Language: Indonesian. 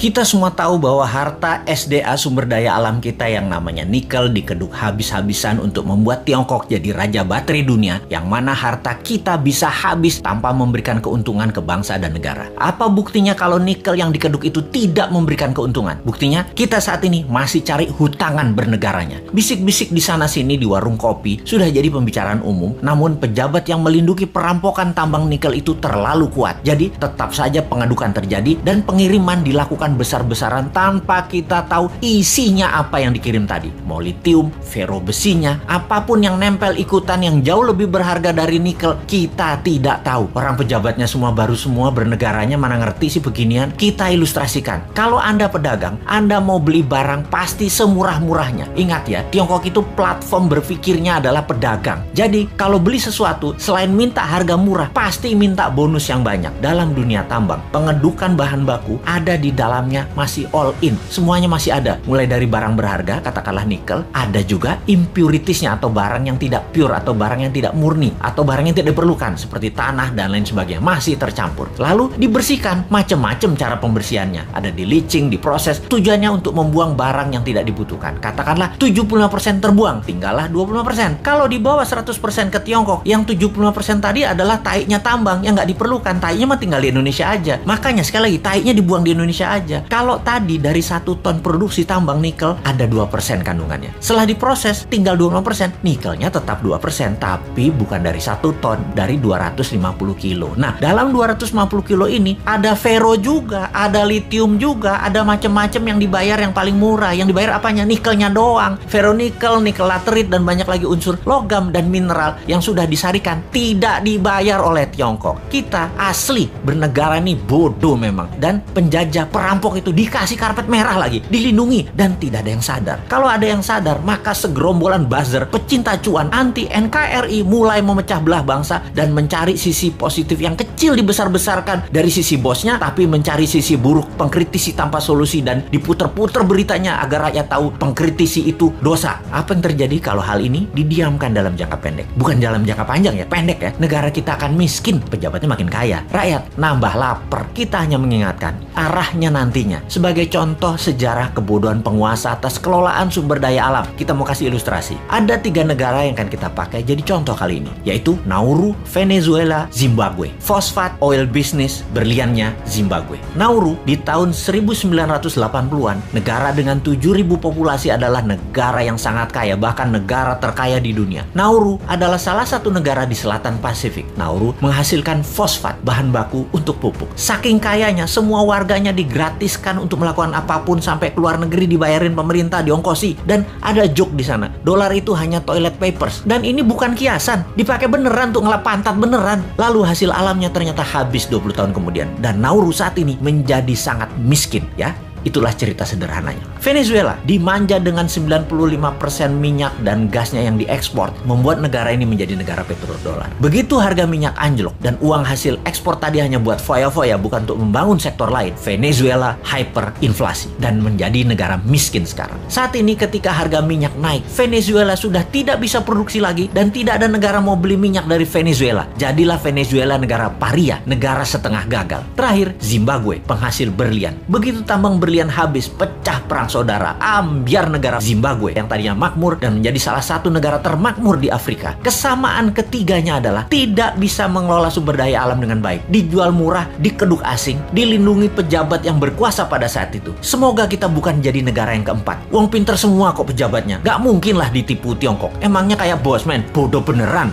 Kita semua tahu bahwa harta SDA sumber daya alam kita yang namanya nikel dikeduk habis-habisan untuk membuat Tiongkok jadi raja baterai dunia, yang mana harta kita bisa habis tanpa memberikan keuntungan ke bangsa dan negara. Apa buktinya kalau nikel yang dikeduk itu tidak memberikan keuntungan? Buktinya kita saat ini masih cari hutangan bernegaranya. Bisik-bisik di sana-sini di warung kopi sudah jadi pembicaraan umum, namun pejabat yang melindungi perampokan tambang nikel itu terlalu kuat. Jadi tetap saja pengadukan terjadi dan pengiriman dilakukan besar-besaran tanpa kita tahu isinya apa yang dikirim tadi. Mau litium, fero besinya, apapun yang nempel ikutan yang jauh lebih berharga dari nikel, kita tidak tahu. Orang pejabatnya semua baru semua, bernegaranya mana ngerti sih beginian. Kita ilustrasikan. Kalau Anda pedagang, Anda mau beli barang pasti semurah-murahnya. Ingat ya, Tiongkok itu platform berpikirnya adalah pedagang. Jadi kalau beli sesuatu, selain minta harga murah, pasti minta bonus yang banyak. Dalam dunia tambang, pengedukan bahan baku ada di dalamnya masih all in. Semuanya masih ada. Mulai dari barang berharga, katakanlah nikel, ada juga impuritiesnya atau barang yang tidak pure atau barang yang tidak murni atau barang yang tidak diperlukan seperti tanah dan lain sebagainya masih tercampur. Lalu dibersihkan, macam-macam cara pembersihannya. Ada di leaching, diproses, tujuannya untuk membuang barang yang tidak dibutuhkan. Katakanlah 75% terbuang, tinggallah 25%. Kalau dibawa 100% ke Tiongkok, yang 75% tadi adalah taiknya tambang yang nggak diperlukan. Taiknya mah tinggal di Indonesia aja. Makanya sekali lagi, taiknya dibuang di Indonesia aja. Kalau tadi dari 1 ton produksi tambang nikel ada 2% kandungannya. Setelah diproses tinggal 25%, nikelnya tetap 2%, tapi bukan dari 1 ton, dari 250 kilo. Nah, dalam 250 kilo ini ada fero juga, ada litium juga, ada macam-macam yang dibayar yang paling murah. Yang dibayar apanya? Nikelnya doang. Feronikel, nikel laterit, dan banyak lagi unsur logam dan mineral yang sudah disarikan tidak dibayar oleh Tiongkok. Kita asli bernegara ini bodoh memang. Dan penjajah perampok itu dikasih karpet merah lagi, dilindungi, dan tidak ada yang sadar. Kalau ada yang sadar, maka segerombolan buzzer pecinta cuan anti NKRI mulai memecah belah bangsa dan mencari sisi positif yang kecil dibesar-besarkan dari sisi bosnya, tapi mencari sisi buruk, pengkritisi tanpa solusi, dan diputer-puter beritanya agar rakyat tahu pengkritisi itu dosa. Apa yang terjadi kalau hal ini didiamkan dalam jangka pendek? Bukan dalam jangka panjang ya, pendek ya. Negara kita akan miskin, pejabatnya makin kaya, rakyat nambah lapar. Kita hanya mengingatkan arahnya nantinya. Sebagai contoh sejarah kebodohan penguasa atas kelolaan sumber daya alam, kita mau kasih ilustrasi. Ada 3 negara yang akan kita pakai jadi contoh kali ini, yaitu Nauru, Venezuela, Zimbabwe. Fosfat oil business berliannya Zimbabwe. Nauru di tahun 1980-an, negara dengan 7.000 populasi adalah negara yang sangat kaya, bahkan negara terkaya di dunia. Nauru adalah salah satu negara di selatan Pasifik. Nauru menghasilkan fosfat, bahan baku untuk pupuk. Saking kayanya, semua warganya digratiskan untuk melakukan apapun, sampai keluar negeri dibayarin pemerintah, diongkosi. Dan ada joke di sana, dolar itu hanya toilet papers. Dan ini bukan kiasan, dipakai beneran untuk ngelap pantat beneran. Lalu hasil alamnya ternyata habis 20 tahun kemudian. Dan Nauru saat ini menjadi sangat miskin ya. Itulah cerita sederhananya. Venezuela dimanja dengan 95% minyak dan gasnya yang diekspor, membuat negara ini menjadi negara petrodolar. Begitu harga minyak anjlok dan uang hasil ekspor tadi hanya buat foya-foya, bukan untuk membangun sektor lain, Venezuela hyperinflasi dan menjadi negara miskin sekarang. Saat ini ketika harga minyak naik, Venezuela sudah tidak bisa produksi lagi dan tidak ada negara mau beli minyak dari Venezuela. Jadilah Venezuela negara paria, negara setengah gagal. Terakhir, Zimbabwe, penghasil berlian. Begitu tambang berlian habis, pecah perang saudara, ambyar negara Zimbabwe yang tadinya makmur dan menjadi salah satu negara termakmur di Afrika. Kesamaan ketiganya adalah tidak bisa mengelola sumber daya alam dengan baik, dijual murah, dikeduk asing, dilindungi pejabat yang berkuasa pada saat itu. Semoga kita bukan jadi negara yang keempat. Wong pinter semua kok pejabatnya, gak mungkin lah ditipu Tiongkok. Emangnya kayak Bosman, bodoh beneran.